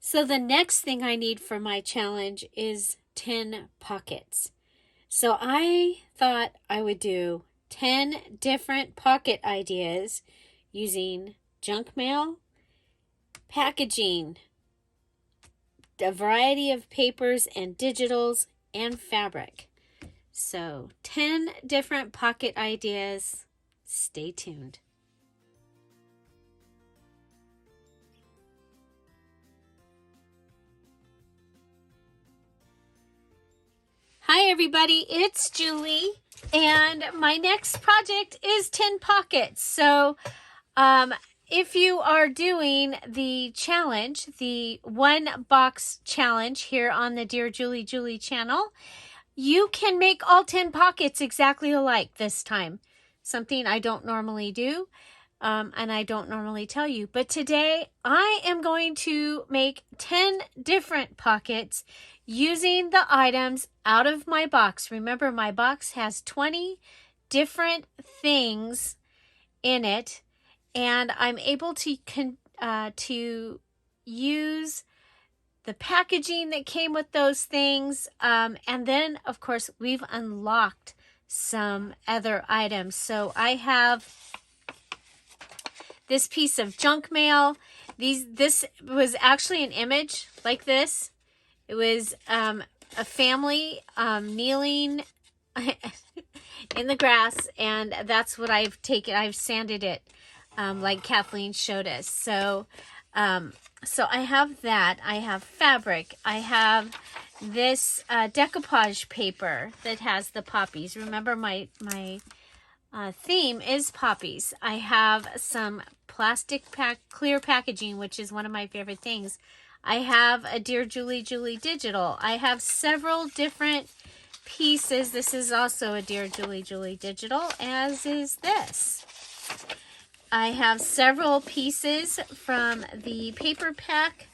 So the next thing I need for my challenge is 10 pockets. So I thought I would do 10 different pocket ideas using junk mail, packaging, a variety of papers and digitals, and fabric. So 10 different pocket ideas. Stay tuned. Hi everybody, it's Julie, and my next project is 10 pockets. So if you are doing the challenge, the one box challenge here on the Dear Julie channel, you can make all 10 pockets exactly alike this time. Something I don't normally do. And I don't normally tell you. But today I am going to make 10 different pockets using the items out of my box. Remember, my box has 20 different things in it, and I'm able to use the packaging that came with those things. And then, of course, we've unlocked some other items. So I have this piece of junk mail. This was actually an image like this. It was a family kneeling in the grass, and that's what I've taken. I've sanded it like Kathleen showed us. So I have that. I have fabric. I have this decoupage paper that has the poppies. Remember, my theme is poppies. I have some plastic clear packaging, which is one of my favorite things. I have a Dear Julie digital. I have several different pieces. This is also a Dear Julie digital, as is this. I have several pieces from the paper pack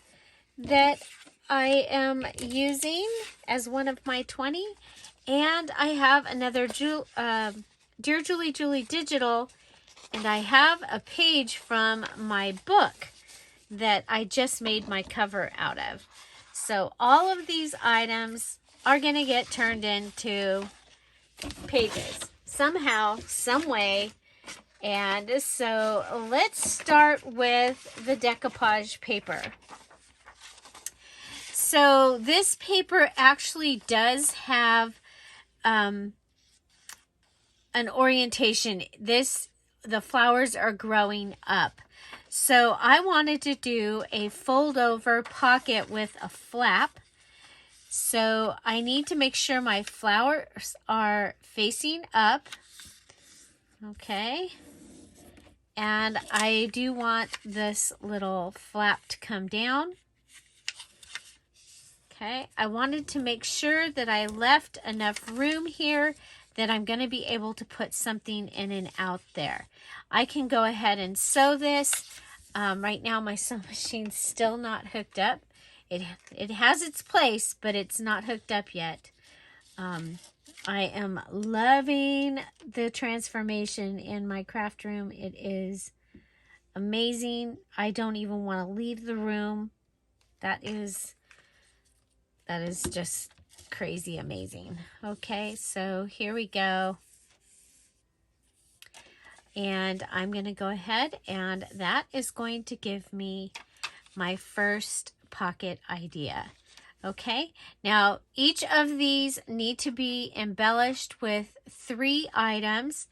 that I am using as one of my 20. And I have another Dear Julie digital, and I have a page from my book that I just made my cover out of. So all of these items are going to get turned into pages somehow, some way. And so let's start with the decoupage paper. So this paper actually does have an orientation. The flowers are growing up. So I wanted to do a fold over pocket with a flap. So I need to make sure my flowers are facing up. Okay. And I do want this little flap to come down. Okay. I wanted to make sure that I left enough room here that I'm going to be able to put something in and out there. I can go ahead and sew this. Right now my sewing machine's still not hooked up. It has its place, but it's not hooked up yet. I am loving the transformation in my craft room. It is amazing. I don't even want to leave the room. That is just crazy amazing. Okay, so here we go. And I'm going to go ahead, and that is going to give me my first pocket idea. Okay, now each of these need to be embellished with 3 items.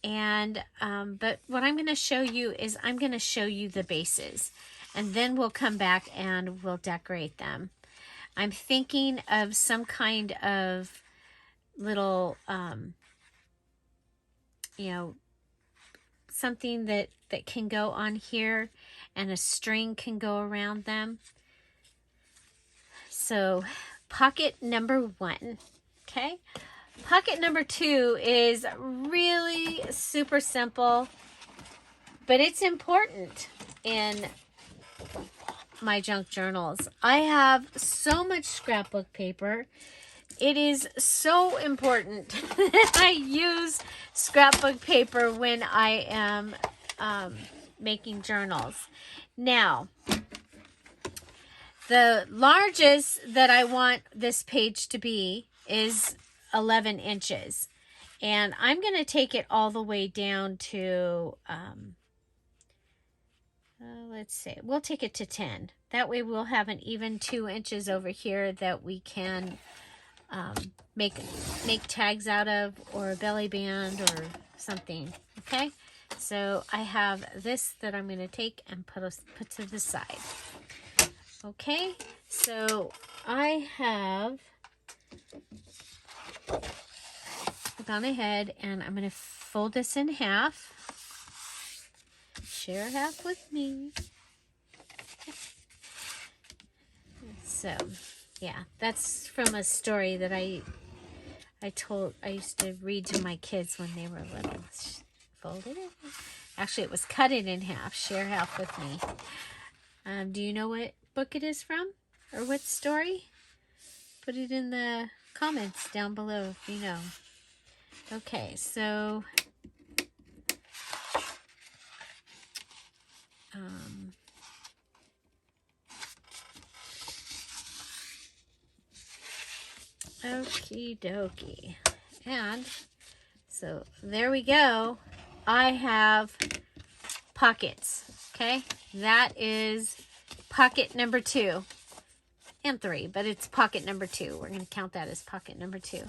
And but what I'm going to show you is I'm going to show you the bases, and then we'll come back and we'll decorate them. I'm thinking of some kind of little, something that can go on here, and a string can go around them. So pocket number 1, okay? Pocket number 2 is really super simple, but it's important in my junk journals. I have so much scrapbook paper. It is so important that I use scrapbook paper when I am making journals. Now, The largest that I want this page to be is 11 inches. And I'm going to take it all the way down to, let's see, we'll take it to 10. That way we'll have an even 2 inches over here that we can make tags out of, or a belly band or something. Okay, so I have this that I'm going to take and put to the side. Okay, so I have gone ahead and I'm going to fold this in half. Share half with me. So, yeah, that's from a story that I used to read to my kids when they were little. Fold it in. Actually, it was cut it in half. Share half with me. Do you know what book it is from? Or what story? Put it in the comments down below if you know. Okay, so okie dokie. And so there we go. I have pockets. Okay, that is pocket number 2 and 3, but it's pocket number 2. We're going to count that as pocket number 2.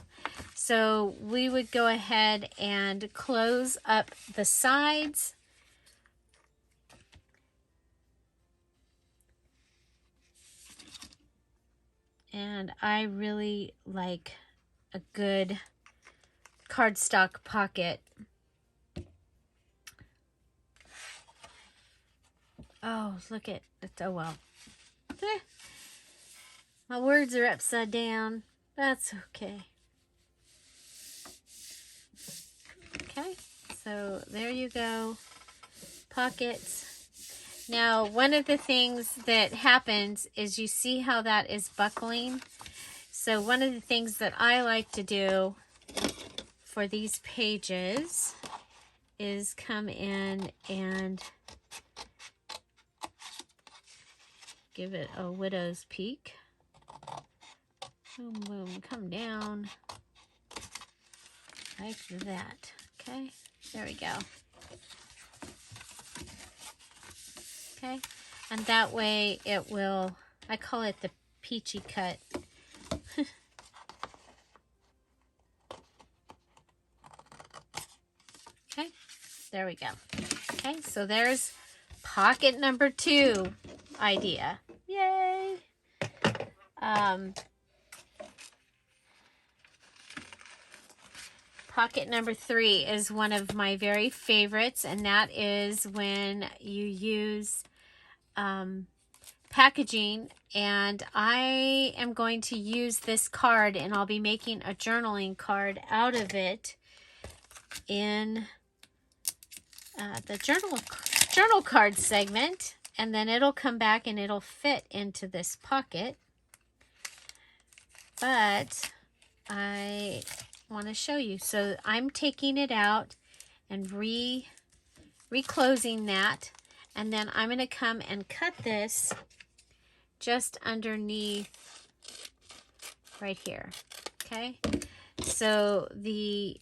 So we would go ahead and close up the sides. And I really like a good cardstock pocket. Oh, look at it. Oh, well. My words are upside down. That's okay. Okay, so there you go. Pockets. Now, one of the things that happens is you see how that is buckling. So one of the things that I like to do for these pages is come in and give it a widow's peak. Boom, boom, come down like that. Okay, there we go. Okay, and that way it will, I call it the peachy cut. Okay, there we go. Okay, so there's pocket number 2 idea. Yay! Pocket number 3 is one of my very favorites, and that is when you use packaging. And I am going to use this card, and I'll be making a journaling card out of it in the journal card segment, and then it'll come back and it'll fit into this pocket. But I want to show you. So I'm taking it out and reclosing that, and then I'm going to come and cut this just underneath right here. Okay, so the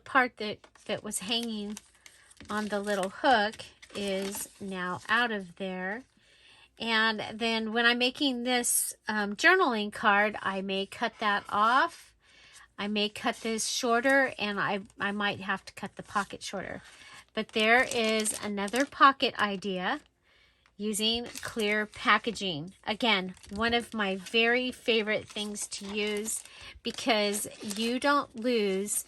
part that was hanging on the little hook is now out of there. And then when I'm making this journaling card, I may cut that off. I may cut this shorter, and I might have to cut the pocket shorter. But there is another pocket idea using clear packaging. Again, one of my very favorite things to use, because you don't lose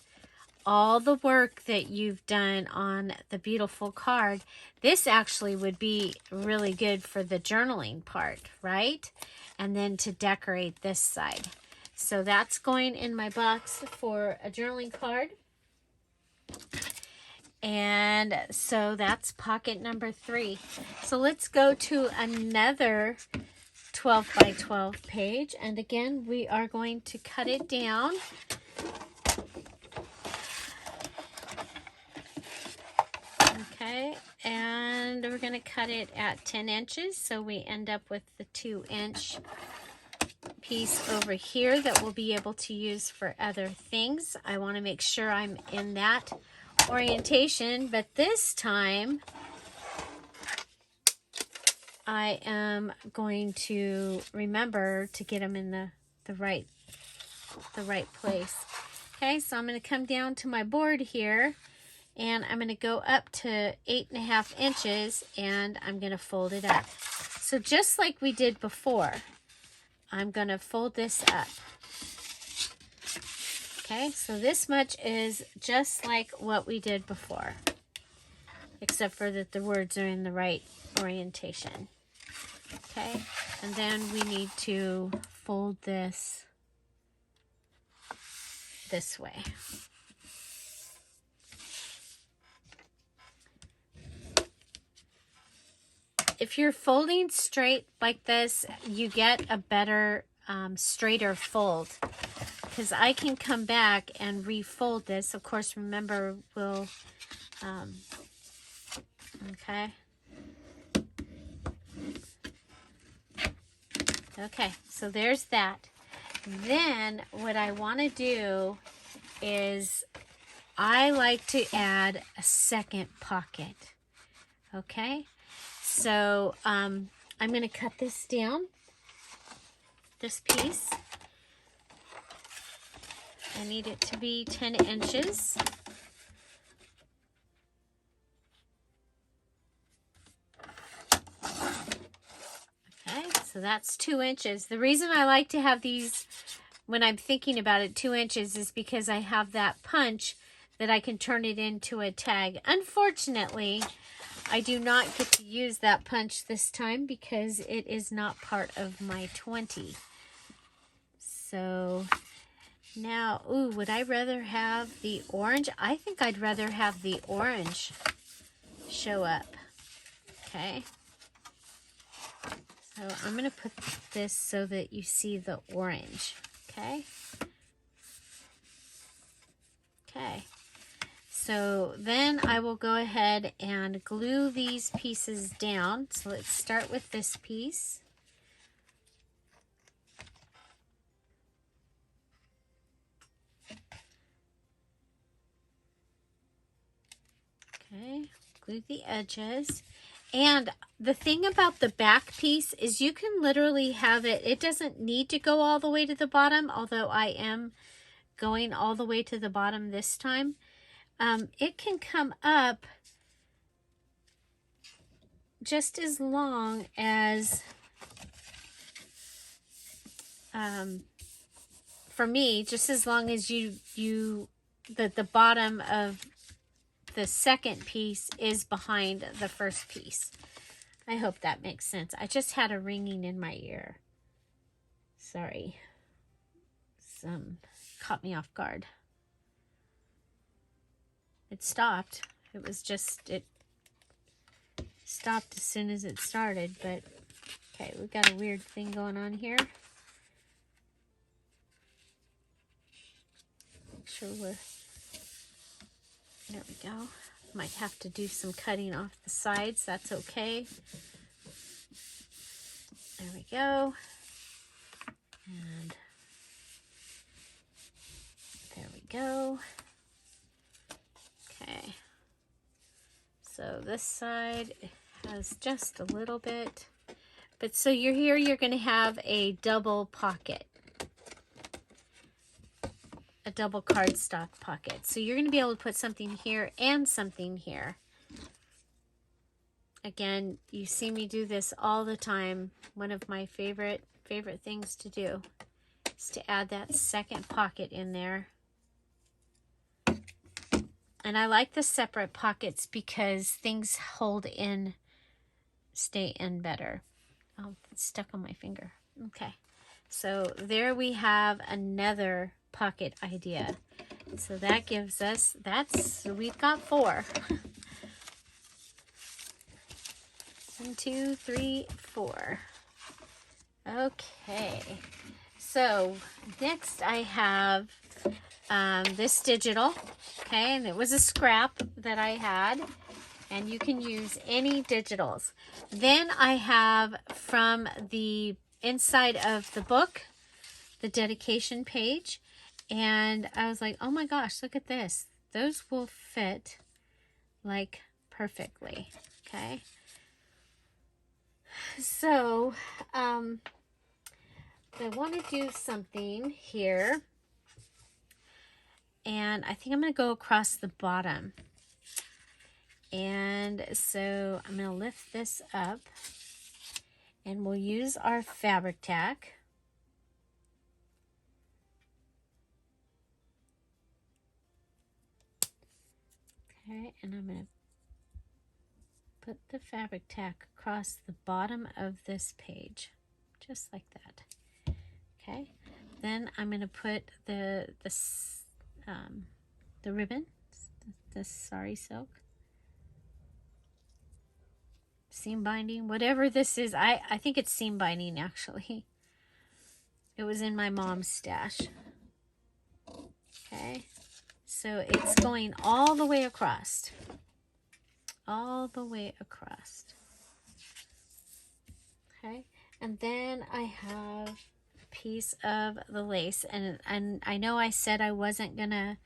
all the work that you've done on the beautiful card. This actually would be really good for the journaling part, right? And then to decorate this side. So that's going in my box for a journaling card. And so that's pocket number 3. So let's go to another 12 by 12 page. And again, we are going to cut it down. Okay, And we're going to cut it at 10 inches. So we end up with the 2-inch piece over here that we'll be able to use for other things. I want to make sure I'm in that orientation, but this time I am going to remember to get them in the right place. Okay, so I'm going to come down to my board here, and I'm going to go up to 8.5 inches, and I'm going to fold it up. So just like we did before, I'm going to fold this up. Okay, so this much is just like what we did before, except for that the words are in the right orientation. Okay, and then we need to fold this way. If you're folding straight like this, you get a better, straighter fold, because I can come back and refold this. Of course, remember, we'll, okay. Okay, so there's that. Then what I want to do is I like to add a second pocket. Okay, so I'm going to cut this down, this piece. I need it to be 10 inches. Okay, so that's 2 inches. The reason I like to have these, when I'm thinking about it, 2 inches is because I have that punch that I can turn it into a tag. Unfortunately, I do not get to use that punch this time because it is not part of my 20. So now, ooh, would I rather have the orange? I think I'd rather have the orange show up. Okay. So I'm going to put this so that you see the orange. Okay. Okay. So then I will go ahead and glue these pieces down. So let's start with this piece. Okay, glue the edges. And the thing about the back piece is you can literally have it, it doesn't need to go all the way to the bottom, although I am going all the way to the bottom this time. It can come up just as long as, for me, just as long as the bottom of the second piece is behind the first piece. I hope that makes sense. I just had a ringing in my ear. Sorry. Caught me off guard. It stopped. It was just, it stopped as soon as it started, but okay, we've got a weird thing going on here. Make sure there we go. Might have to do some cutting off the sides. That's okay. There we go. And there we go. Okay. So this side has just a little bit. But so you're going to have a double pocket. A double cardstock pocket. So you're going to be able to put something here and something here. Again, you see me do this all the time. One of my favorite things to do is to add that second pocket in there. And I like the separate pockets because things stay in better. Oh, it's stuck on my finger. Okay. So there we have another pocket idea. So that gives us, we've got 4. 1, 2, 3, 4. Okay. So next I have this digital. Okay, and it was a scrap that I had. And you can use any digitals. Then I have from the inside of the book, the dedication page. And I was like, oh my gosh, look at this. Those will fit like perfectly. Okay. So, I want to do something here. And I think I'm going to go across the bottom. And so I'm going to lift this up. And we'll use our fabric tack. Okay, and I'm going to put the fabric tack across the bottom of this page, just like that. Okay, then I'm going to put the ribbon, the sari silk, seam binding, whatever this is. I think it's seam binding actually. It was in my mom's stash. Okay, so it's going all the way across. All the way across. Okay, and then I have a piece of the lace, and I know I said I wasn't gonna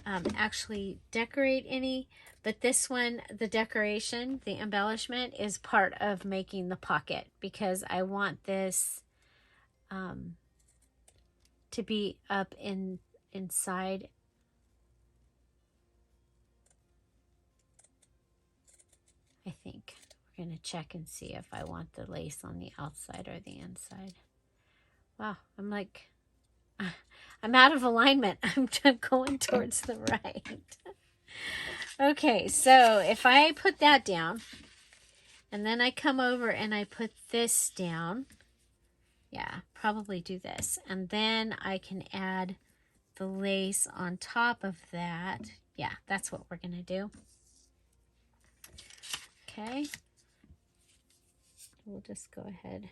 actually decorate any, but this one, the decoration, the embellishment, is part of making the pocket, because I want this to be up inside. I think we're going to check and see if I want the lace on the outside or the inside. Wow, I'm like, I'm out of alignment. I'm going towards the right. Okay, so if I put that down, and then I come over and I put this down, yeah, probably do this. And then I can add the lace on top of that. Yeah, that's what we're going to do. Okay. We'll just go ahead.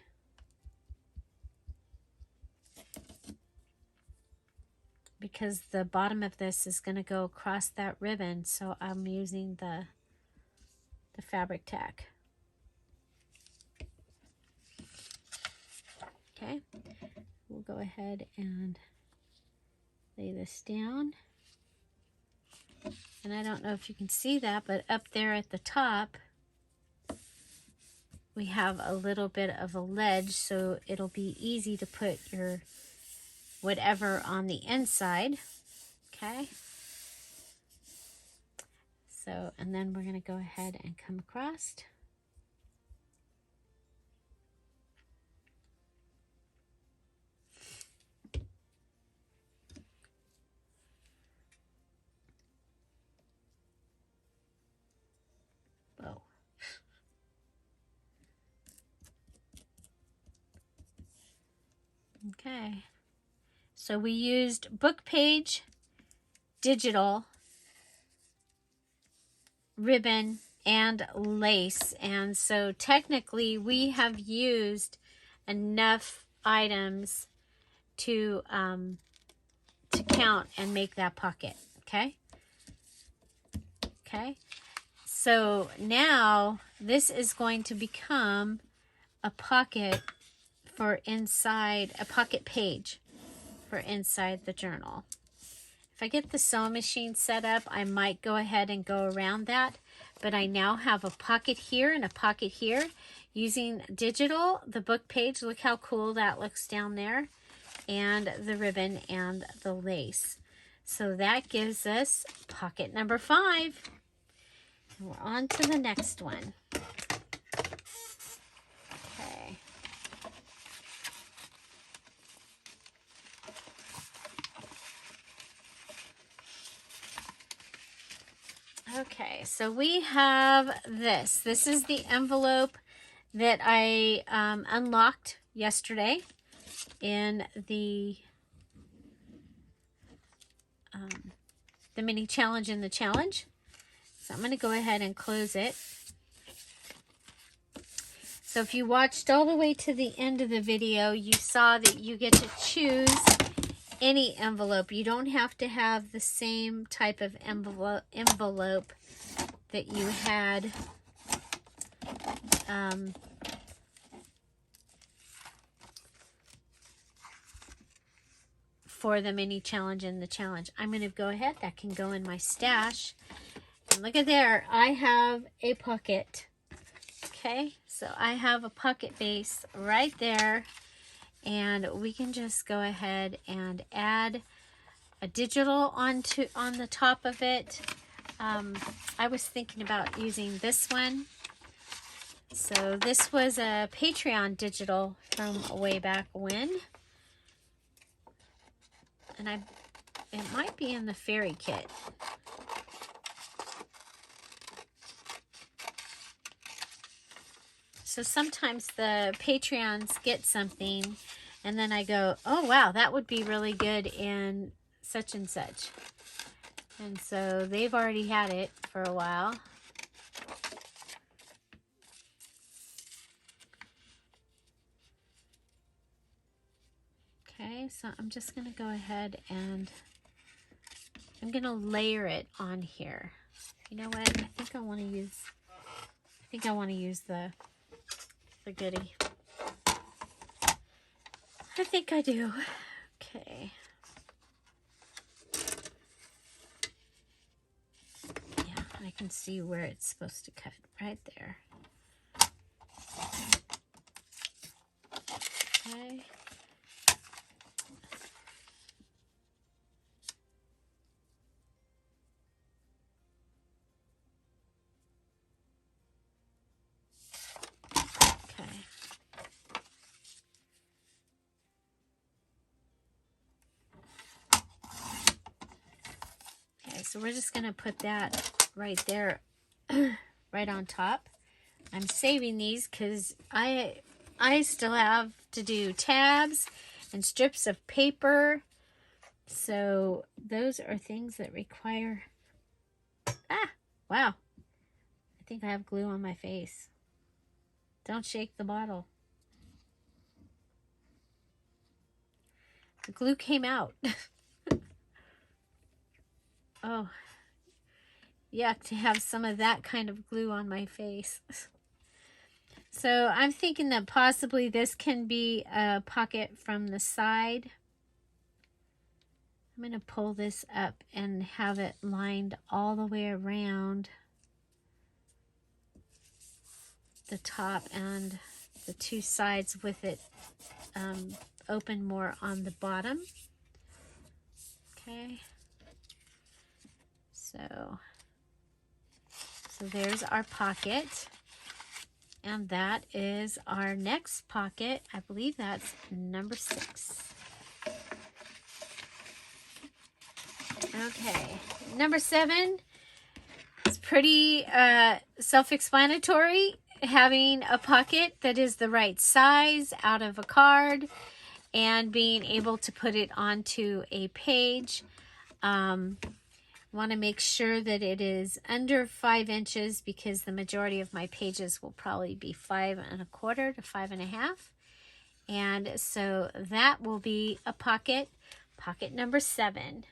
Because the bottom of this is going to go across that ribbon, so I'm using the fabric tack. Okay, we'll go ahead and lay this down. And I don't know if you can see that, but up there at the top, we have a little bit of a ledge, so it'll be easy to put your whatever on the inside. Okay. So, and then we're going to go ahead and come across. Whoa. Okay. So we used book page, digital, ribbon, and lace. And so technically we have used enough items to count and make that pocket. Okay. Okay. So now this is going to become a pocket for inside, a pocket page for inside the journal. If I get the sewing machine set up, I might go ahead and go around that, but I now have a pocket here and a pocket here using digital, the book page. Look how cool that looks down there, and the ribbon and the lace. So that gives us pocket number 5. And we're on to the next one. Okay. Okay, so we have this. This is the envelope that I unlocked yesterday in the mini challenge in the challenge. So I'm going to go ahead and close it. So if you watched all the way to the end of the video, you saw that you get to choose any envelope. You don't have to have the same type of envelope that you had for the mini challenge and the challenge. I'm going to go ahead. That can go in my stash. And look at there. I have a pocket. Okay, so I have a pocket base right there. And we can just go ahead and add a digital on the top of it. I was thinking about using this one. So this was a Patreon digital from way back when. And it might be in the fairy kit. So sometimes the Patreons get something and then I go, oh wow, that would be really good in such and such. And so they've already had it for a while. Okay, so I'm just going to go ahead and I'm going to layer it on here. You know what? I think I want to use the goodie. I think I do. Okay. Yeah, I can see where it's supposed to cut right there. Okay. So we're just going to put that right there, right on top. I'm saving these because I still have to do tabs and strips of paper. So those are things that require... Ah, wow. I think I have glue on my face. Don't shake the bottle. The glue came out. Oh, yuck to have some of that kind of glue on my face. So I'm thinking that possibly this can be a pocket from the side. I'm going to pull this up and have it lined all the way around the top and the two sides with it open more on the bottom. Okay. So there's our pocket. And that is our next pocket. I believe that's number 6. Okay, number 7 is pretty self-explanatory. Having a pocket that is the right size out of a card and being able to put it onto a page. Want to make sure that it is under 5 inches because the majority of my pages will probably be 5 1/4 to 5 1/2. And so that will be a pocket number 7.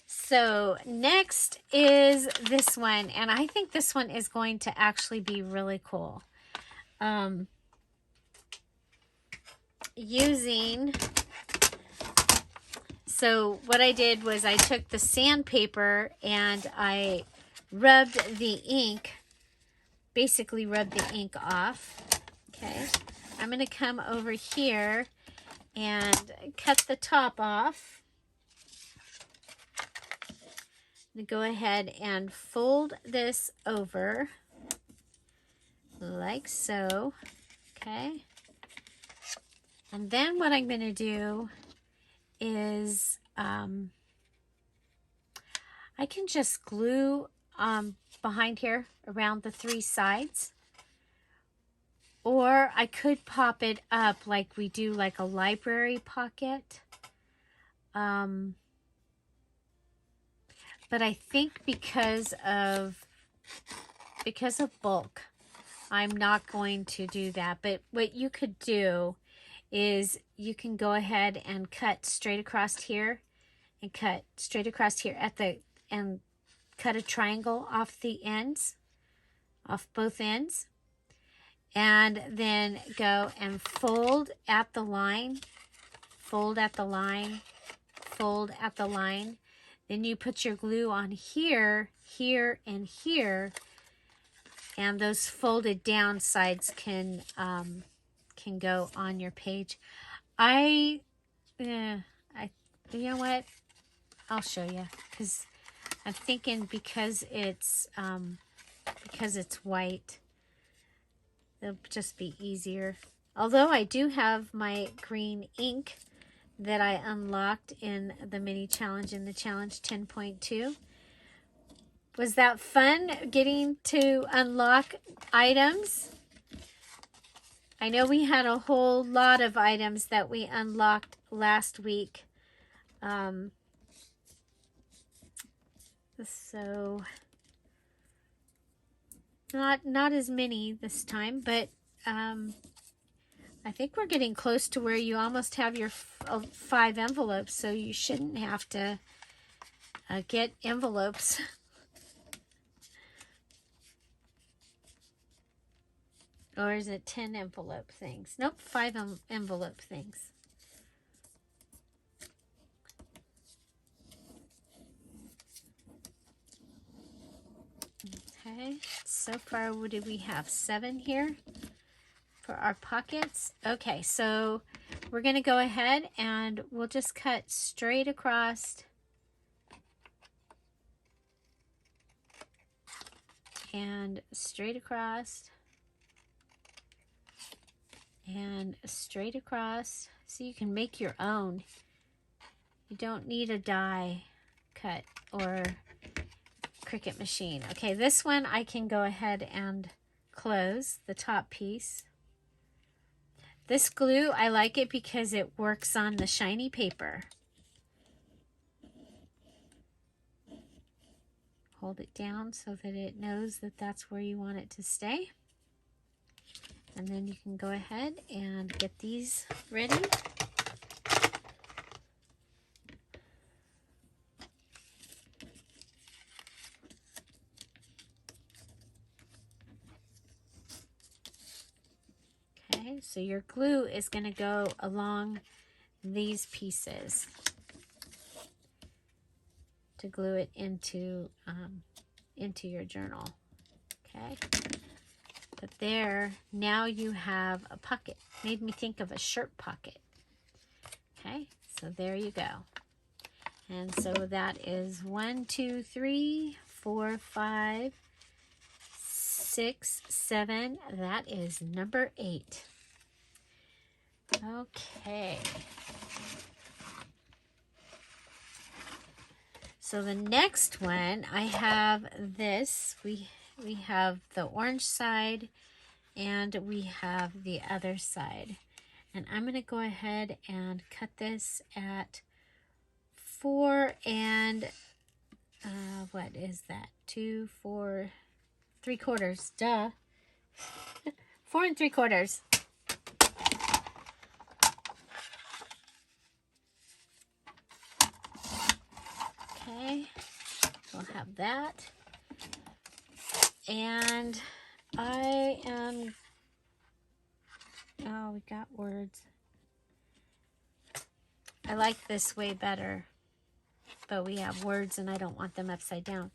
So next is this one, and I think this one is going to actually be really cool. So what I did was I took the sandpaper and I rubbed the ink, basically rubbed the ink off. Okay, I'm going to come over here and cut the top off. I'm going to go ahead and fold this over like so. Okay, and then what I'm going to do is I can just glue behind here around the 3 sides, or I could pop it up like we do like a library pocket. But I think because of bulk, I'm not going to do that. But what you could do is you can go ahead and cut straight across here and cut straight across here and cut a triangle off the ends, off both ends. And then go and fold at the line, fold at the line, fold at the line. Then you put your glue on here, here, and here, and those folded down sides can go on your page. You know what? I'll show you, because I'm thinking because it's white, it'll just be easier. Although I do have my green ink that I unlocked in the mini challenge, in the challenge 10.2. Was that fun, getting to unlock items? I know we had a whole lot of items that we unlocked last week. So not as many this time, but I think we're getting close to where you almost have your 5 envelopes, so you shouldn't have to get envelopes. Or is it 10 envelope things? Nope, 5 envelope things. Okay, so far what do we have? 7 here for our pockets. Okay, so we're going to go ahead and we'll just cut straight across and straight across and straight across, so you can make your own. You don't need a die cut or Cricut machine. Okay, this one I can go ahead and close the top piece. This glue, I like it because it works on the shiny paper. Hold it down so that it knows that that's where you want it to stay. And then you can go ahead and get these ready. Okay, so your glue is going to go along these pieces to glue it into your journal. Okay. But there, now you have a pocket. Made me think of a shirt pocket. Okay, so there you go. And so that is 1, 2, 3, 4, 5, 6, 7. That is number 8. Okay. So the next one, I have this. We have the orange side and we have the other side. And I'm going to go ahead and cut this at 4 and, what is that? 2, 4, 3/4. Duh. 4 3/4. Okay, we'll have that. And oh, we got words. I like this way better, but we have words and I don't want them upside down.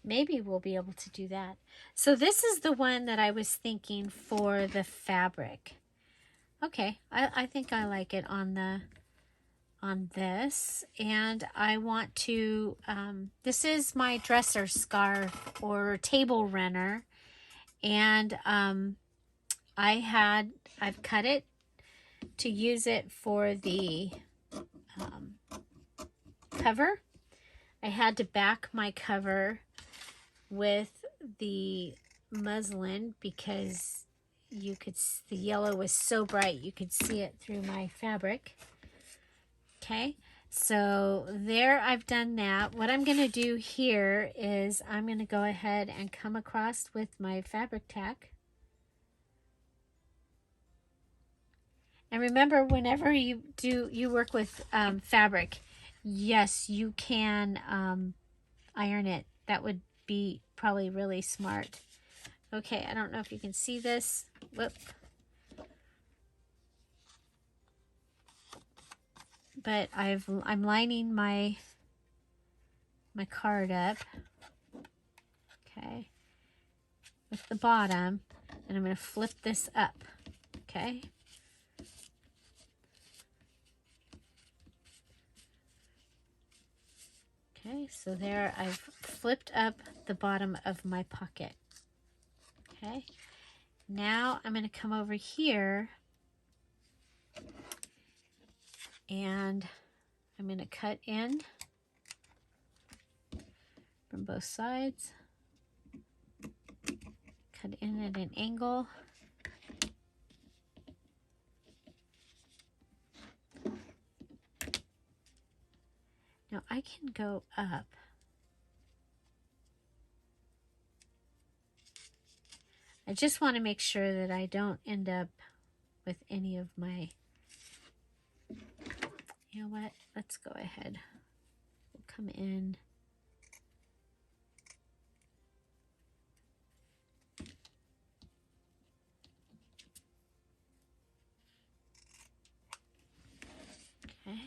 Maybe we'll be able to do that. So this is the one that I was thinking for the fabric. Okay, I think I like it on this. And I want to, this is my dresser scarf or table runner. And I've cut it to use it for the cover. I had to back my cover with the muslin because the yellow was so bright you could see it through my fabric. Okay, so there, I've done that. What I'm going to do here is I'm going to go ahead and come across with my fabric tack. And remember, whenever you work with fabric, yes, you can iron it. That would be probably really smart. Okay, I don't know if you can see this. Whoop. But I'm lining my card up. Okay. With the bottom, and I'm going to flip this up. Okay. Okay, so there I've flipped up the bottom of my pocket. Okay, now I'm going to come over here and I'm going to cut in from both sides. Cut in at an angle. Now I can go up. I just want to make sure that I don't end up with any of my, you know what, let's go ahead. We'll come in. Okay.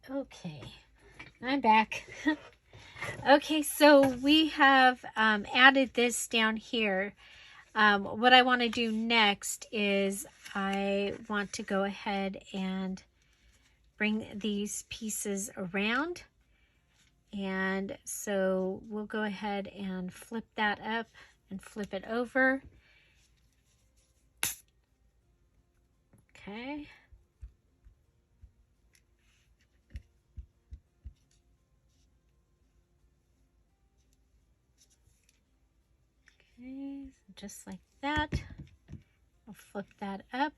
Okay, I'm back. Okay, so we have added this down here. What I want to do next is I want to go ahead and bring these pieces around. And so we'll go ahead and flip that up and flip it over. Okay. Okay, so just like that. I'll flip that up.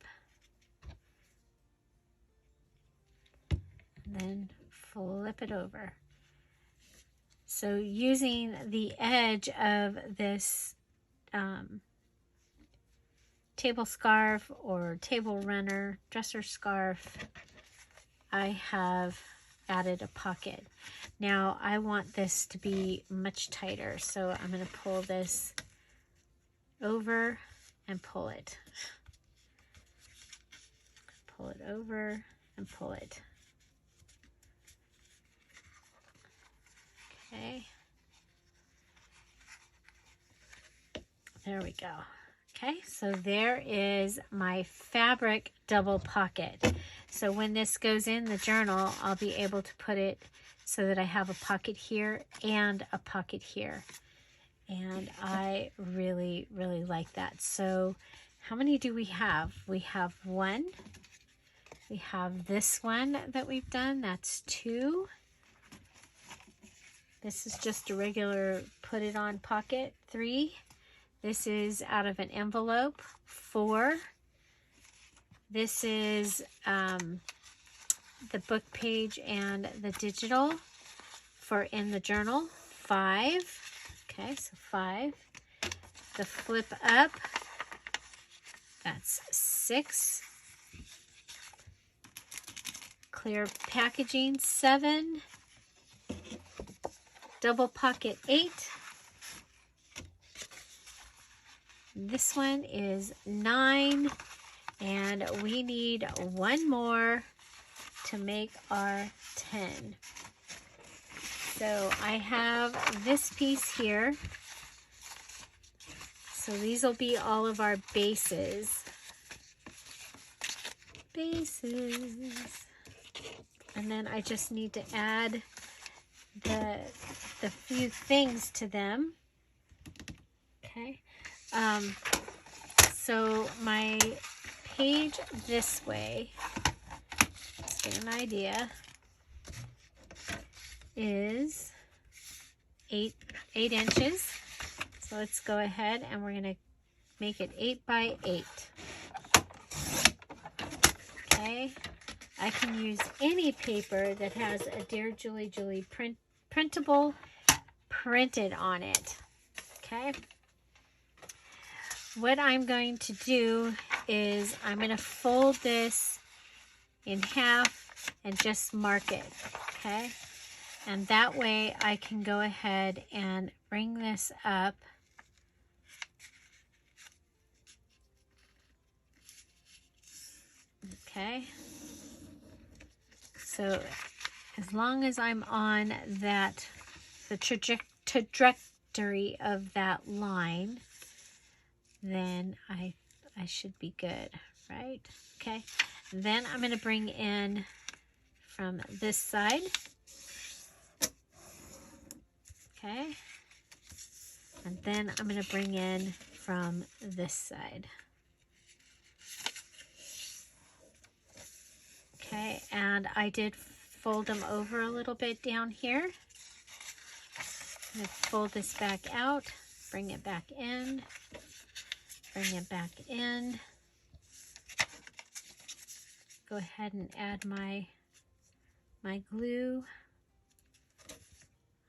And then flip it over. So using the edge of this table scarf or table runner, dresser scarf, I have added a pocket. Now I want this to be much tighter, so I'm going to pull this over and pull it. Pull it over and pull it. Okay. There we go. Okay, so there is my fabric double pocket. So when this goes in the journal, I'll be able to put it so that I have a pocket here and a pocket here. And I really, really like that. So how many do we have? We have one. We have this one that we've done. That's 2. This is just a regular put it on pocket. 3. This is out of an envelope. 4. This is the book page and the digital for in the journal. 5. Okay, so 5. The flip up, that's 6. Clear packaging, 7. Double pocket, 8. This one is 9, and we need one more to make our 10. So I have this piece here. So these will be all of our bases. And then I just need to add the few things to them. Okay. So my page this way, let's get an idea, is 8 inches. So let's go ahead and we're going to make it 8 by 8. Okay. I can use any paper that has a Dear Julie Julie printable printed on it. Okay. What I'm going to do is I'm going to fold this in half and just mark it, okay? And that way I can go ahead and bring this up. Okay. So as long as I'm on that, the trajectory of that line, then I should be good, right? Okay. Then I'm going to bring in from this side. Okay. And then I'm going to bring in from this side. Okay, and I did fold them over a little bit down here. I'm going to fold this back out, bring it back in, bring it back in. Go ahead and add my glue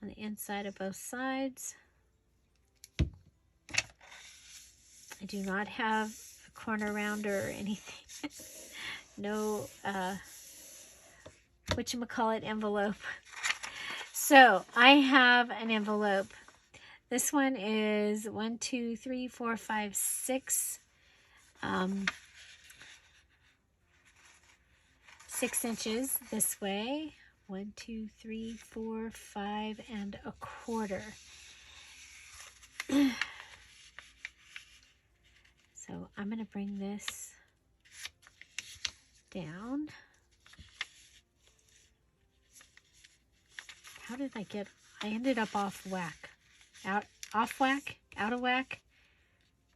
on the inside of both sides. I do not have a corner rounder or anything. No, whatchamacallit envelope. So I have an envelope. This one is 1, 2, 3, 4, 5, 6. 6 inches this way. 1, 2, 3, 4, 5 1/4. So I'm going to bring this down. How did I ended up off whack. Off whack, out of whack,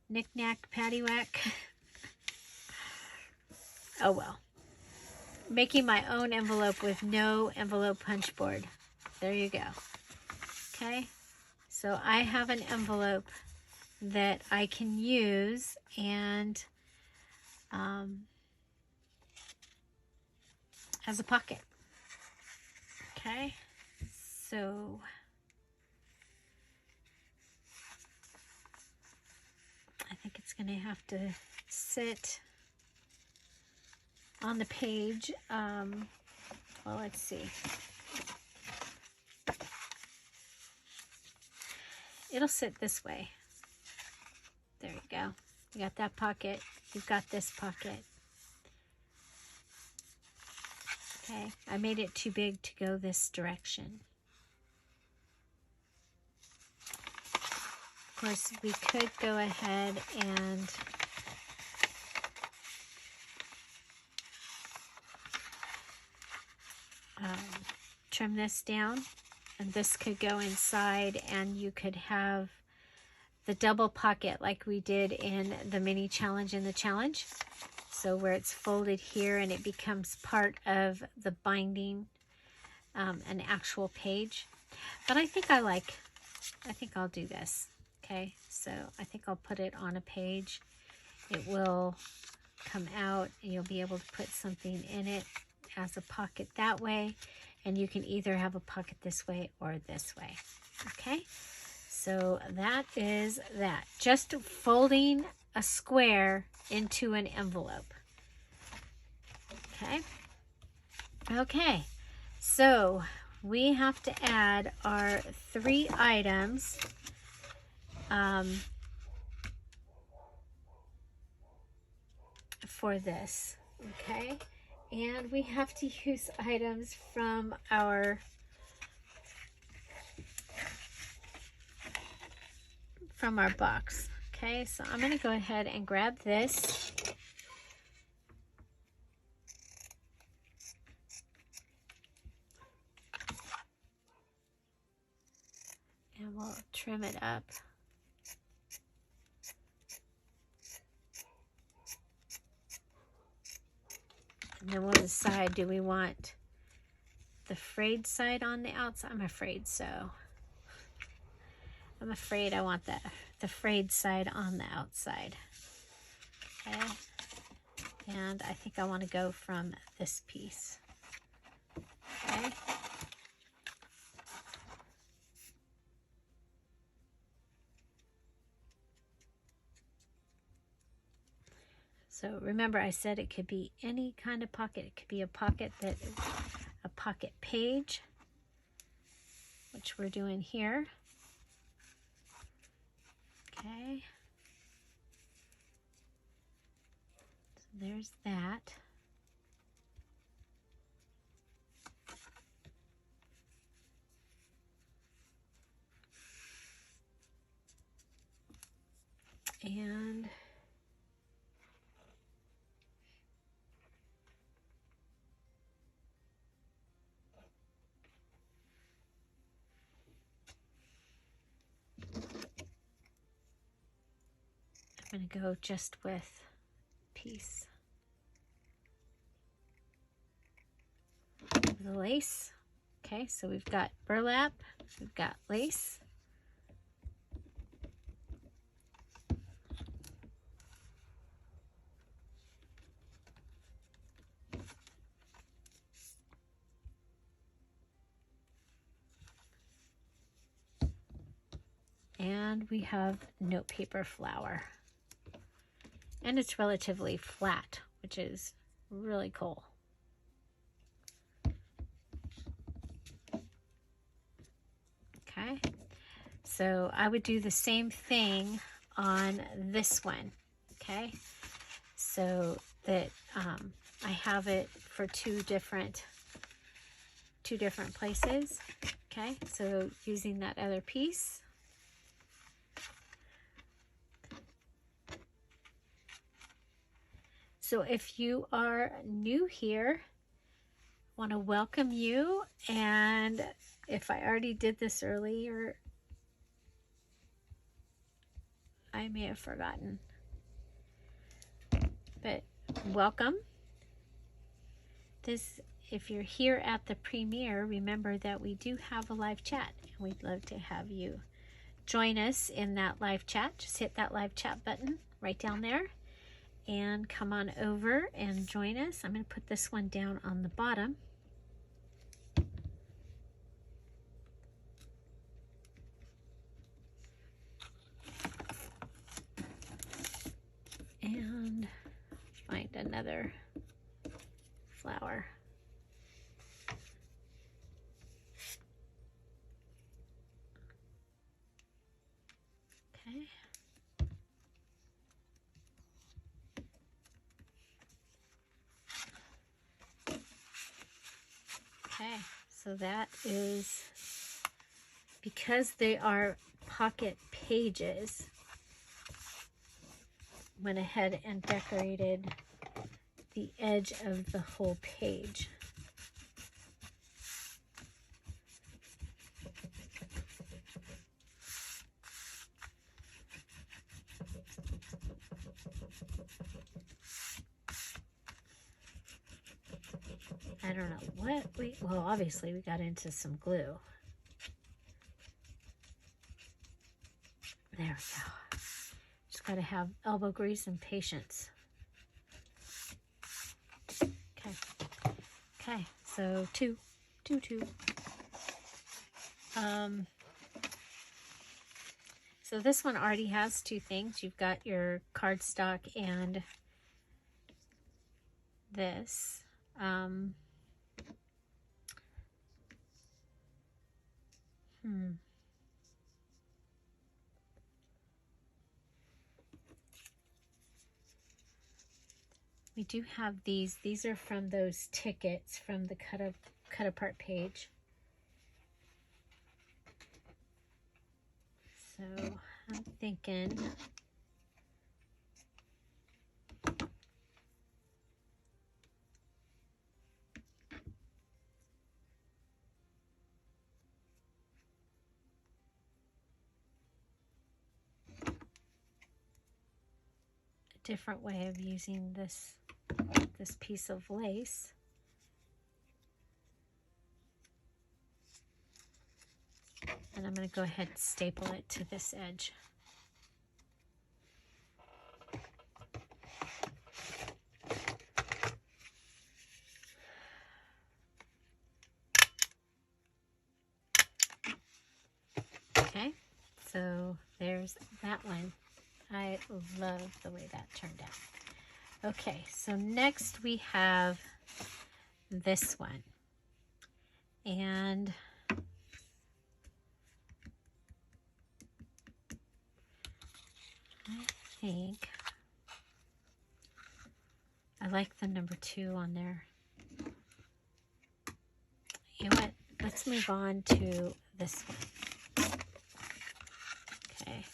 knick-knack, paddywhack. Oh well. Making my own envelope with no envelope punch board. There you go. Okay, so I have an envelope that I can use and as a pocket. Okay, so I think it's going to have to sit on the page. Well, let's see. It'll sit this way. There you go. You got that pocket. You've got this pocket. Okay, I made it too big to go this direction. Of course, we could go ahead and trim this down, and this could go inside, and you could have the double pocket like we did in the mini challenge in the challenge. So where it's folded here and it becomes part of the binding, an actual page. But I think I'll do this. Okay, so I think I'll put it on a page. It will come out and you'll be able to put something in it as a pocket that way. And you can either have a pocket this way or this way. Okay, so that is that. Just folding a square into an envelope. Okay. Okay, so we have to add our 3 items. For this, okay? And we have to use items from our box. Okay, so I'm going to go ahead and grab this. And we'll trim it up. And then we'll decide, do we want the frayed side on the outside? I'm afraid so. I'm afraid I want the frayed side on the outside. Okay. And I think I want to go from this piece. Okay. So remember, I said it could be any kind of pocket. It could be a pocket that is a pocket page, which we're doing here. Okay. So there's that. And I'm going to go just with piece of the lace. Okay, so we've got burlap, we've got lace. And we have note paper flower. And it's relatively flat, which is really cool. Okay, so I would do the same thing on this one. Okay, so that I have it for two different places. Okay, so using that other piece. So if you are new here, I want to welcome you. And if I already did this earlier, I may have forgotten. But welcome. If you're here at the premiere, remember that we do have a live chat, and we'd love to have you join us in that live chat. Just hit that live chat button right down there and come on over and join us. I'm going to put this one down on the bottom. And find another flower. Okay. Okay, so that is, because they are pocket pages, went ahead and decorated the edge of the whole page. I don't know what well, obviously we got into some glue. There we go. Just got to have elbow grease and patience. Okay. Okay, so two. So this one already has two things. You've got your cardstock and this. We do have these. These are from those tickets from the cut apart page. So I'm thinking a different way of using this piece of lace. And I'm going to go ahead and staple it to this edge. Okay, so there's that one. I love the way that turned out. Okay, so next we have this one. And I think I like the number 2 on there. You know what? Let's move on to this one. Okay.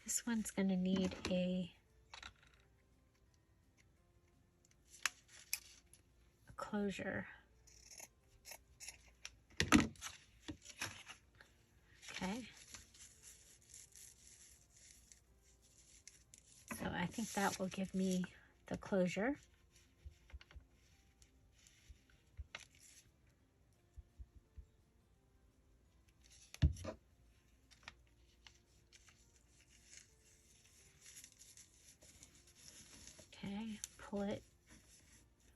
This one's going to need a closure. Okay. So I think that will give me the closure. Okay, pull it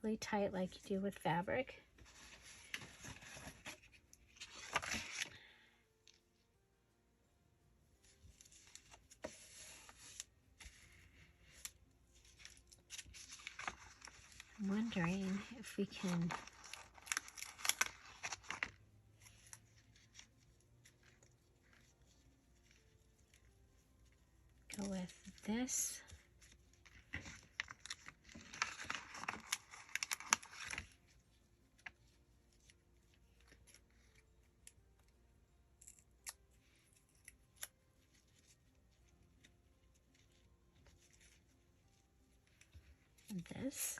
really tight like you do with fabric. I'm wondering if we can go with this. And this.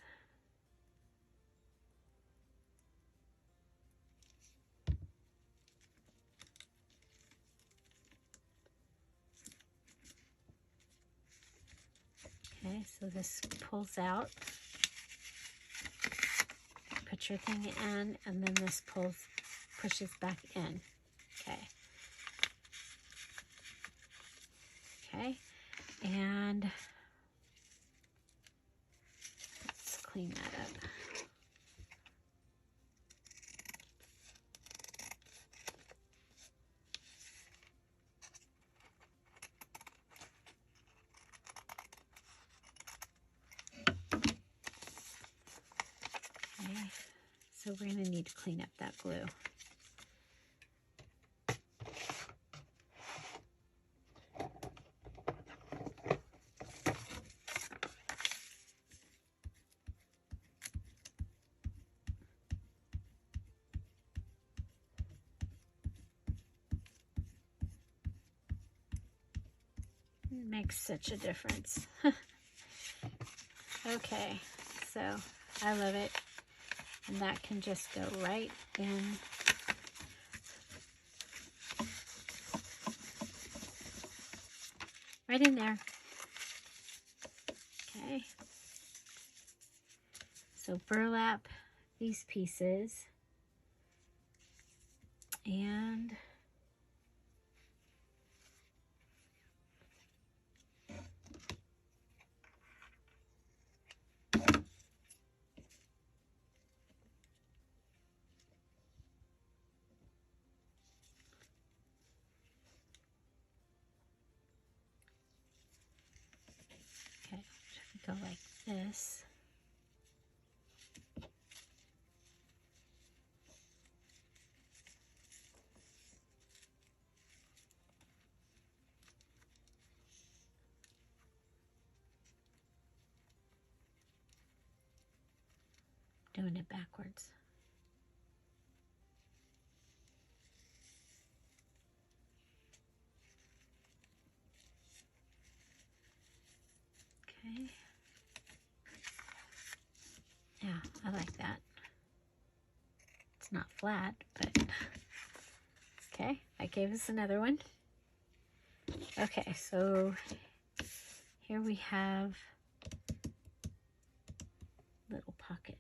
Okay, so this pulls out. Put your thing in, and then this pushes back in. Okay. Okay, and let's clean that up. Okay, so we're going to need to clean up that glue. It makes such a difference. Okay, so I love it. And that can just go right in. Right in there. Okay. So burlap these pieces. And okay, go like this. Doing it backwards. Okay. Yeah, I like that. It's not flat, but okay, I gave us another one. Okay, so here we have little pocket.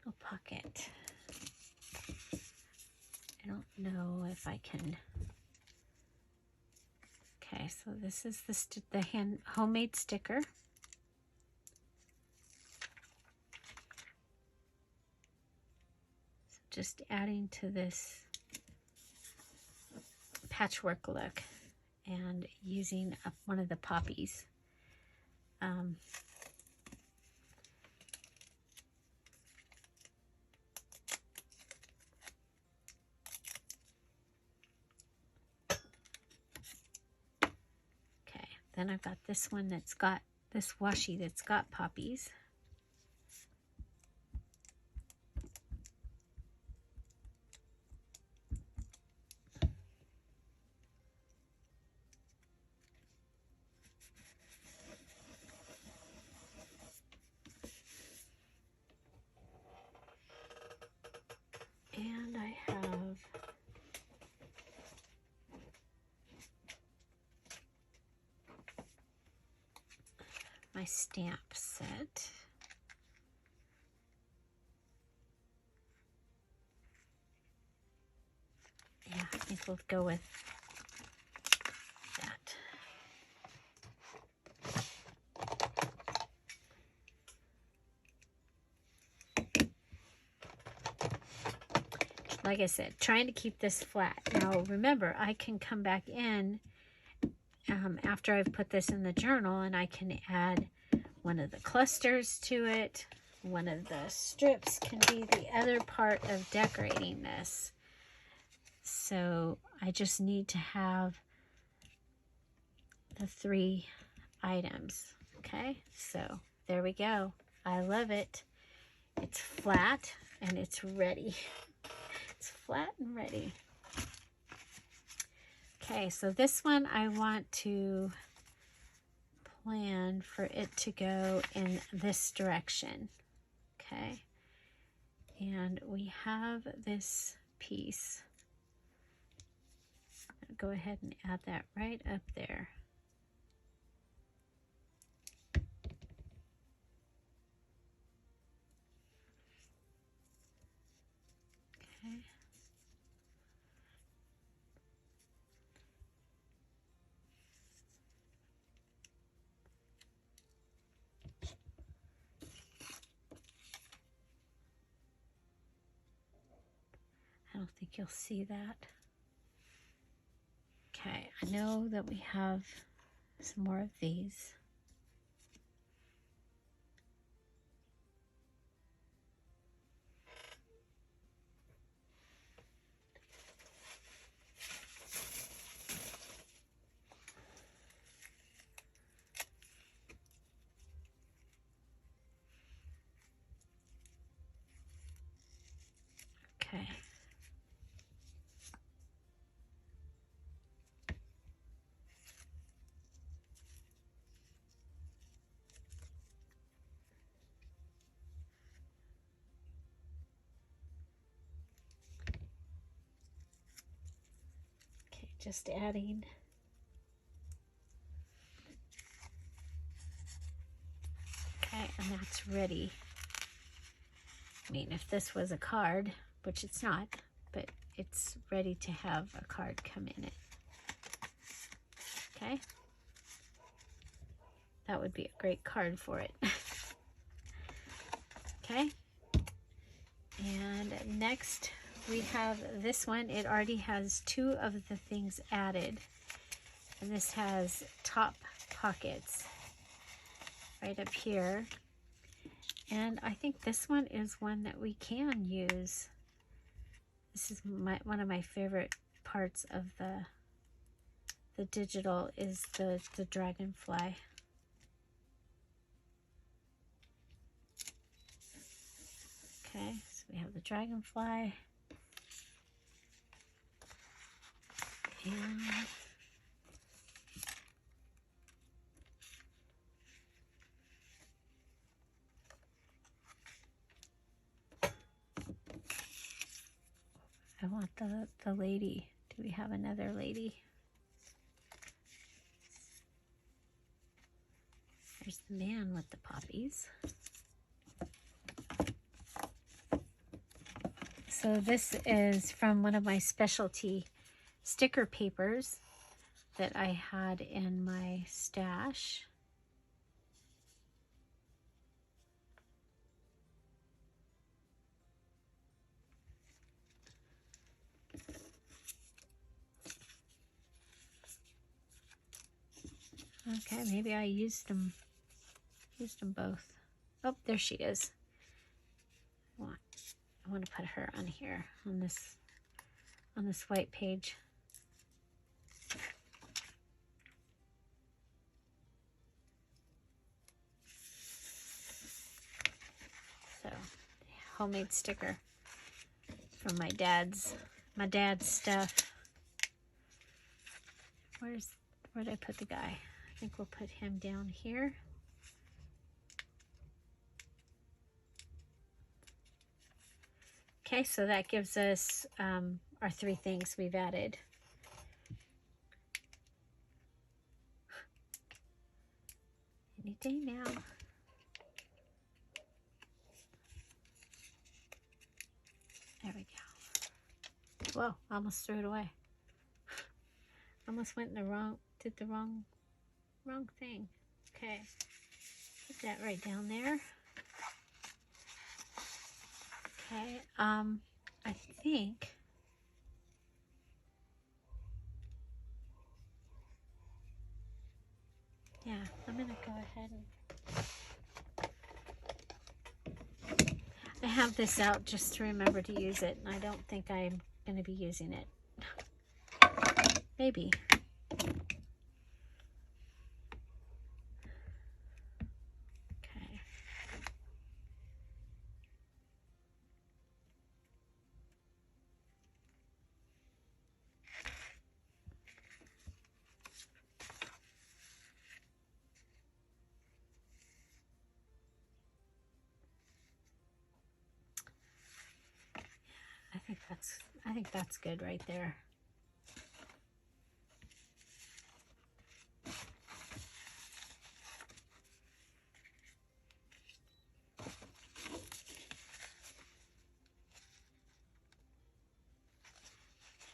Little pocket. I don't know if I can. Okay, so this is the homemade sticker. So just adding to this patchwork look and using up one of the poppies. Okay, then I've got this one that's got this washi that's got poppies. And I have my stamp set. Yeah, I think we'll go with that. Like I said, trying to keep this flat. Now remember, I can come back in after I've put this in the journal, and I can add one of the clusters to it. One of the strips can be the other part of decorating this. So I just need to have the 3 items. Okay, so there we go. I love it. It's flat and it's ready. It's flat and ready. Okay, so this one I want to plan for it to go in this direction. Okay, and we have this piece. I'll go ahead and add that right up there. Okay. I don't think you'll see that. Okay, I know that we have some more of these. Okay. Okay, just adding. Okay, and that's ready. I mean, if this was a card, which it's not, but it's ready to have a card come in it. Okay. That would be a great card for it. Okay. And next we have this one. It already has 2 of the things added. And this has top pockets right up here. And I think this one is one that we can use. This is one of my favorite parts of the digital is the dragonfly. Okay, so we have the dragonfly. And I want the lady. Do we have another lady? There's the man with the poppies. So this is from one of my specialty sticker papers that I had in my stash. Okay, maybe I used them Used them both. Oh, there she is. I want to put her on here on this white page. So, homemade sticker from my dad's stuff. Where'd I put the guy? I think we'll put him down here. Okay, so that gives us our 3 things we've added. Any day now. There we go. Whoa, almost threw it away. Almost went in did the wrong thing. Okay, put that right down there. Okay, I think yeah, I'm gonna go ahead and I have this out just to remember to use it, and I don't think I'm gonna be using it. Maybe. Okay. I think that's good right there.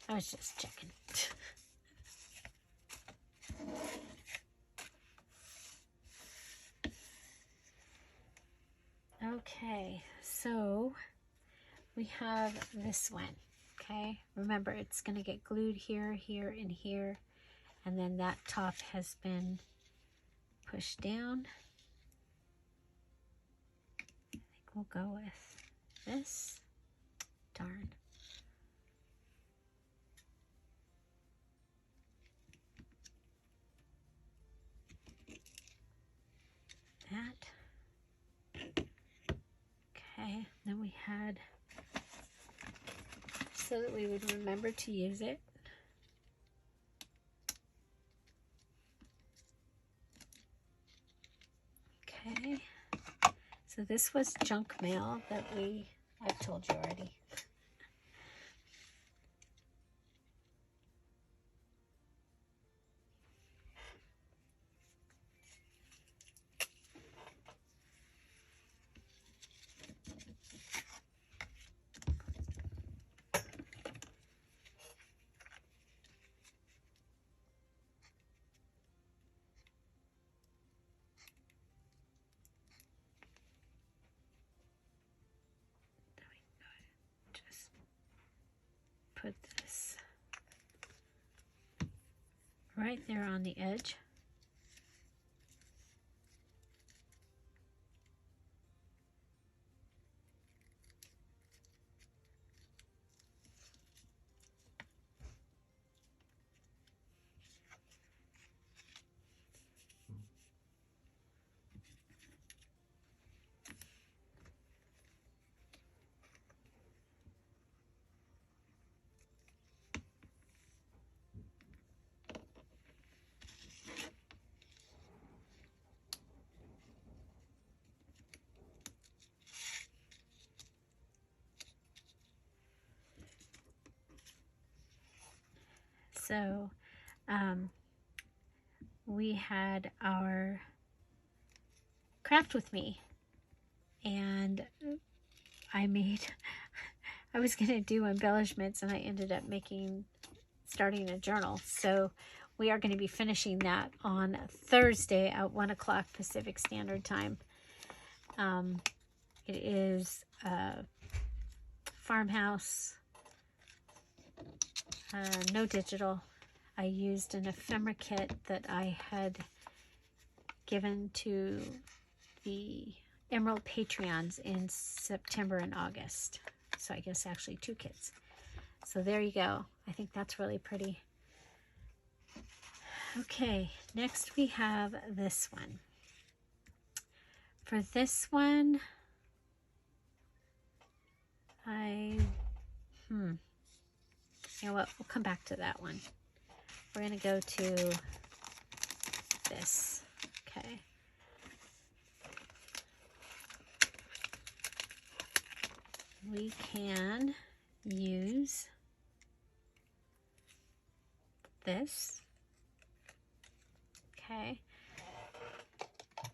I was just checking. Okay, so we have this one. Okay, remember it's going to get glued here, here, and here, and then that top has been pushed down. I think we'll go with this. Darn. That. Okay, then we had, so that we would remember to use it. Okay, so this was junk mail that I've told you already. Just put this right there on the edge. So we had our craft with me, and I was going to do embellishments, and I ended up starting a journal. So we are going to be finishing that on Thursday at 1 o'clock Pacific Standard Time. It is a farmhouse, no digital. I used an ephemera kit that I had given to the Emerald Patreons in September and August. So I guess actually 2 kits. So there you go. I think that's really pretty. Okay, next we have this one. For this one, you know what, we'll come back to that one. We're going to go to this. Okay. We can use this. Okay.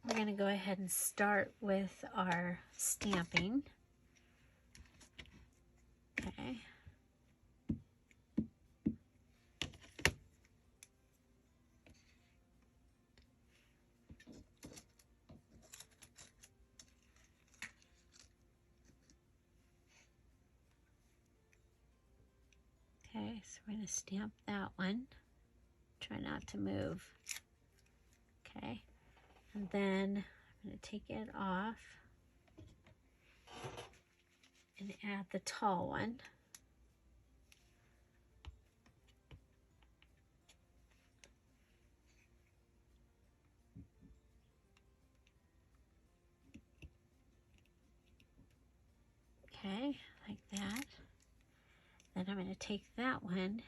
We're going to go ahead and start with our stamping. Okay. Okay, so we're going to stamp that one. Try not to move. Okay, and then I'm going to take it off and add the tall one. Okay, like that. Then I'm going to take that one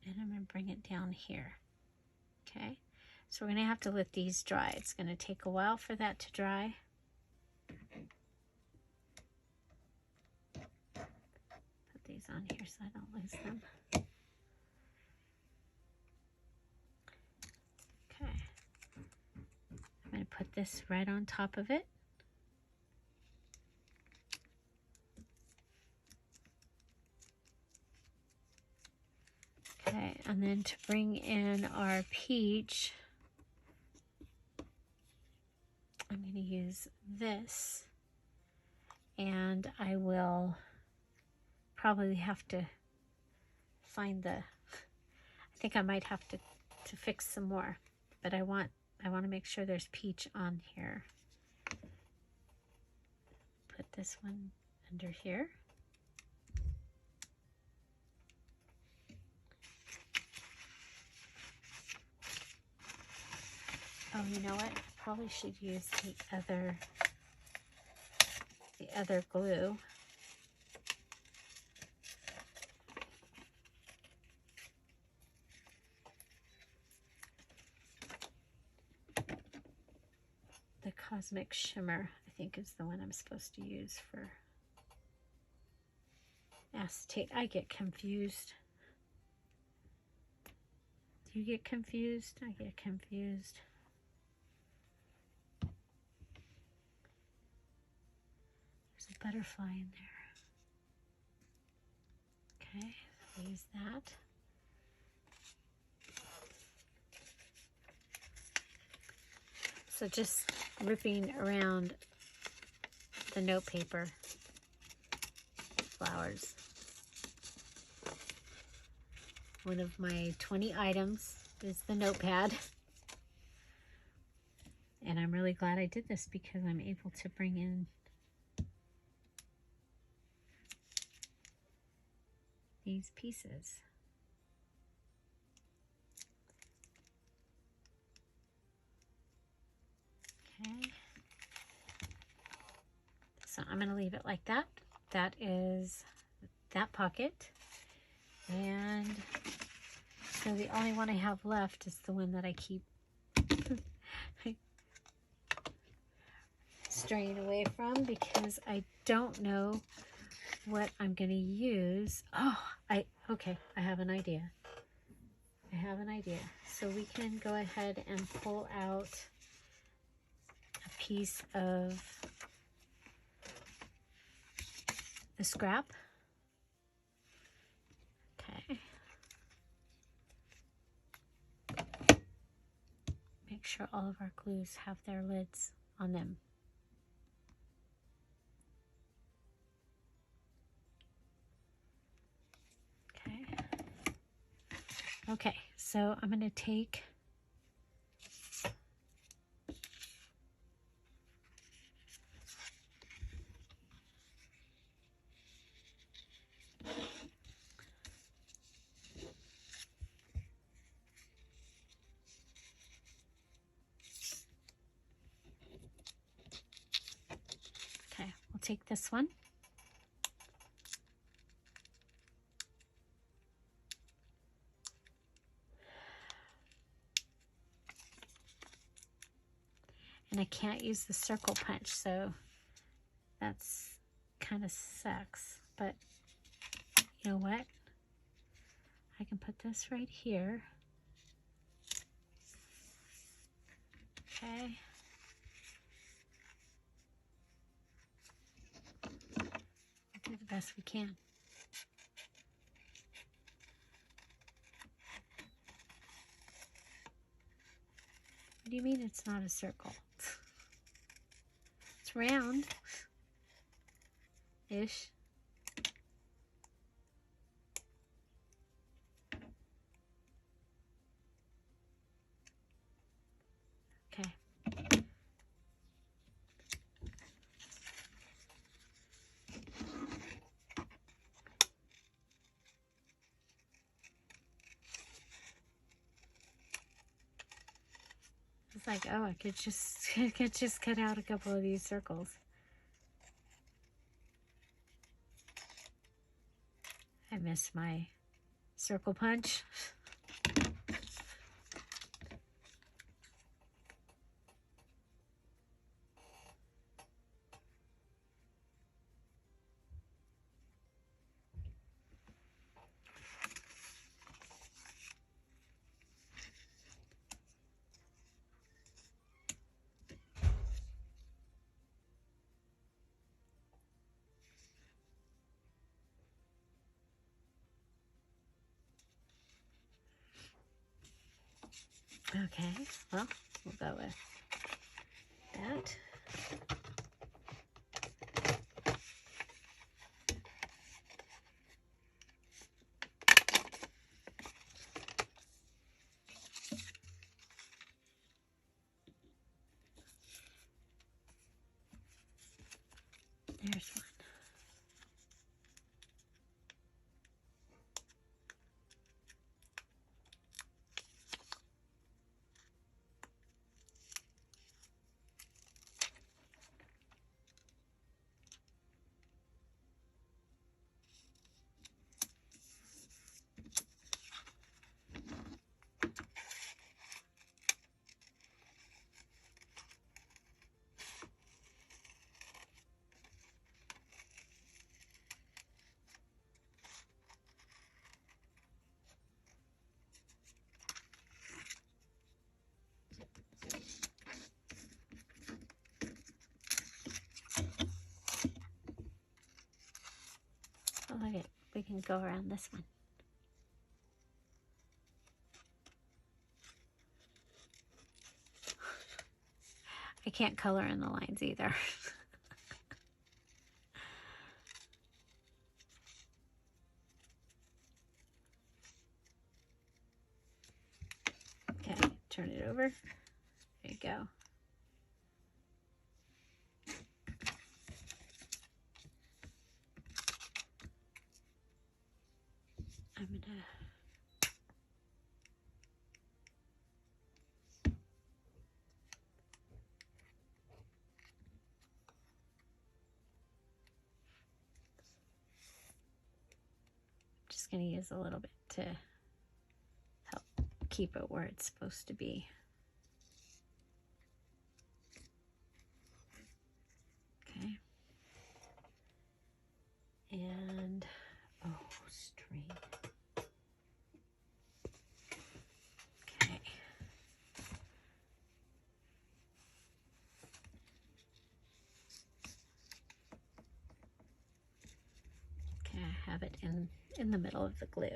and I'm going to bring it down here. Okay, so we're going to have to let these dry. It's going to take a while for that to dry. Put these on here so I don't lose them. Okay, I'm going to put this right on top of it. Okay, and then to bring in our peach, I'm going to use this, and I will probably have to find the, I think I might have to fix some more, but I want to make sure there's peach on here. Put this one under here. Oh, you know what? I probably should use the other glue. The Cosmic Shimmer, I think, is the one I'm supposed to use for acetate. I get confused. Do you get confused? I get confused. There's a butterfly in there. Okay, so use that. So just ripping around the note paper flowers. One of my 20 items is the notepad. And I'm really glad I did this because I'm able to bring in these pieces. Okay. So I'm going to leave it like that. That is that pocket. And so the only one I have left is the one that I keep straying away from because I don't know what I'm going to use. Oh, okay, I have an idea. I have an idea. So we can go ahead and pull out a piece of the scrap. Okay. Make sure all of our glues have their lids on them. Okay, so I'm going to take take this one. And I can't use the circle punch, so that's kind of sucks. But you know what? I can put this right here. Okay. We'll do the best we can. What do you mean it's not a circle? It's round-ish. Okay. It's like, oh, I could just cut out a couple of these circles. I miss my circle punch. Okay, well, we'll go with that. There's one. Oh, look at, we can go around this one. I can't color in the lines either. Okay, turn it over. There you go. I'm gonna just gonna use a little bit to help keep it where it's supposed to be. Okay. And oh, string. Okay. Okay, I have it in the middle of the glue.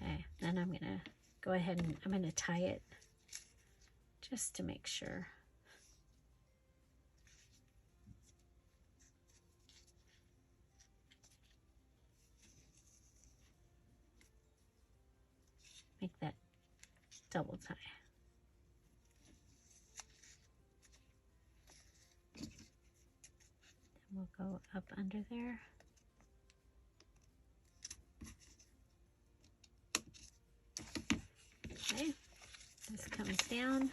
Okay, then I'm gonna go ahead and I'm gonna tie it just to make sure. Make that double tie. Then we'll go up under there. Okay, this comes down.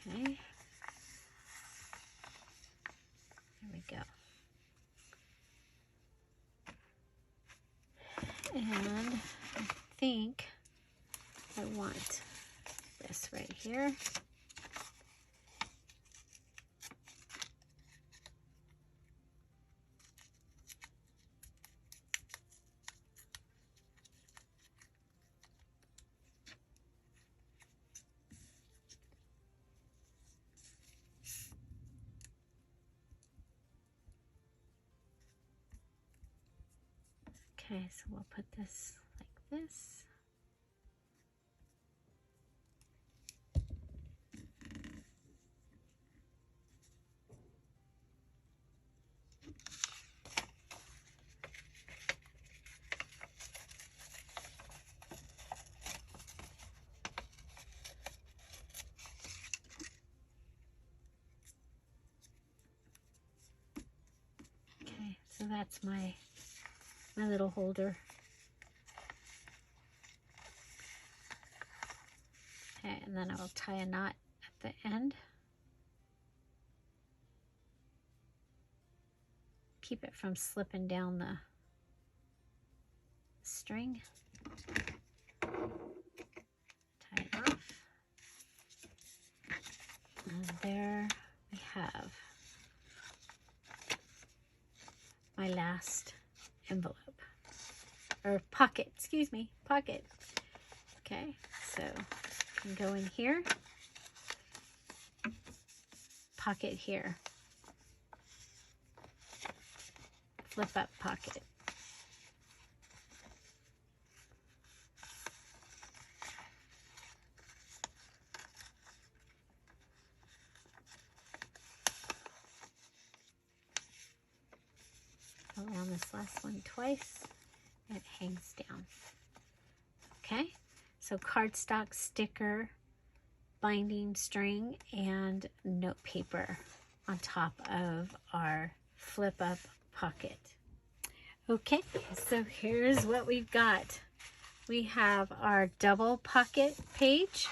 Okay, there we go. And I think I want this right here. Okay, so we'll put this like this. Okay, so that's my little holder. Okay, and then I will tie a knot at the end. Keep it from slipping down the string. Tie it off. And there we have my last envelope. Or pocket, excuse me, pocket. Okay, so you can go in here, pocket here, flip up pocket. Go around this last one twice. It hangs down. Okay, so cardstock, sticker, binding string, and note paper on top of our flip up pocket. Okay, so here's what we've got. We have our double pocket page.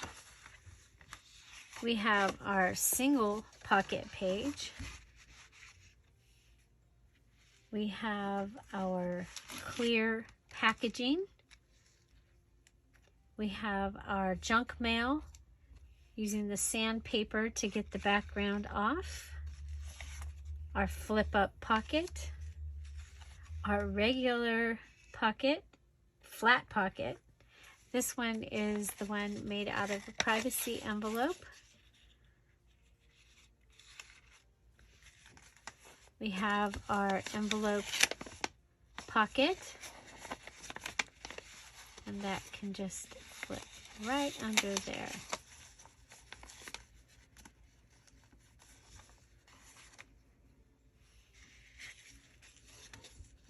We have our single pocket page. We have our clear packaging. We have our junk mail using the sandpaper to get the background off. Our flip up pocket. Our regular pocket, flat pocket. This one is the one made out of a privacy envelope. We have our envelope pocket, and that can just flip right under there.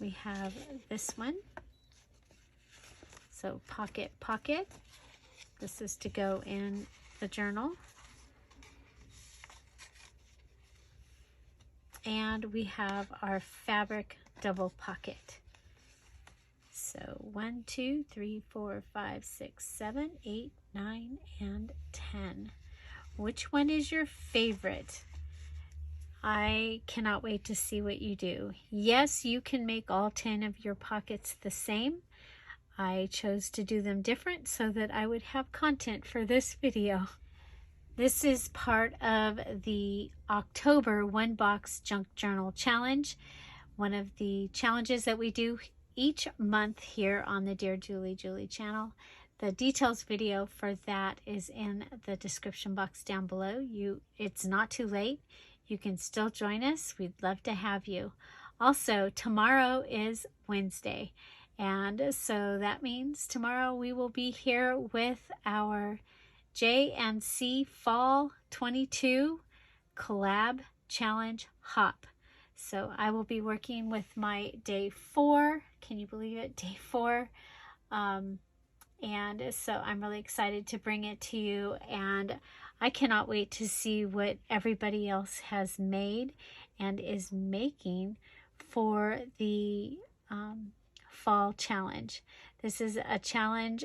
We have this one, so pocket, pocket. This is to go in the journal. And we have our fabric double pocket. So 1, 2, 3, 4, 5, 6, 7, 8, 9, and 10. Which one is your favorite? I cannot wait to see what you do. Yes, you can make all 10 of your pockets the same. I chose to do them different so that I would have content for this video. This is part of the October One Box Junk Journal Challenge, one of the challenges that we do each month here on the Dear Julie channel. The details video for that is in the description box down below. It's not too late. You can still join us. We'd love to have you. Also, tomorrow is Wednesday, and so that means tomorrow we will be here with our J&C Fall 22 Collab Challenge Hop. So I will be working with my day 4. Can you believe it? Day 4. And so I'm really excited to bring it to you, and I cannot wait to see what everybody else has made and is making for the fall challenge. This is a challenge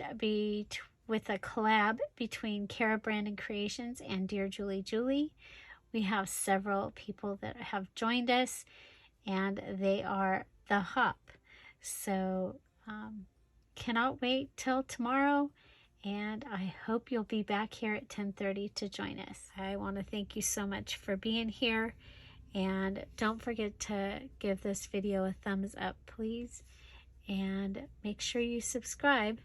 with a collab between Kara Brandon Creations and Dear Julie Julie. We have several people that have joined us, and they are the Hop. So cannot wait till tomorrow, and I hope you'll be back here at 10:30 to join us. I want to thank you so much for being here, and don't forget to give this video a thumbs up, please, and make sure you subscribe.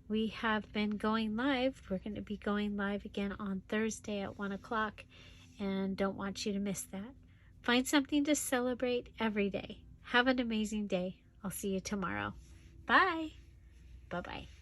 We have been going live. We're going to be going live again on Thursday at 1 o'clock, and don't want you to miss that. Find something to celebrate every day. Have an amazing day. I'll see you tomorrow. Bye. Bye-bye.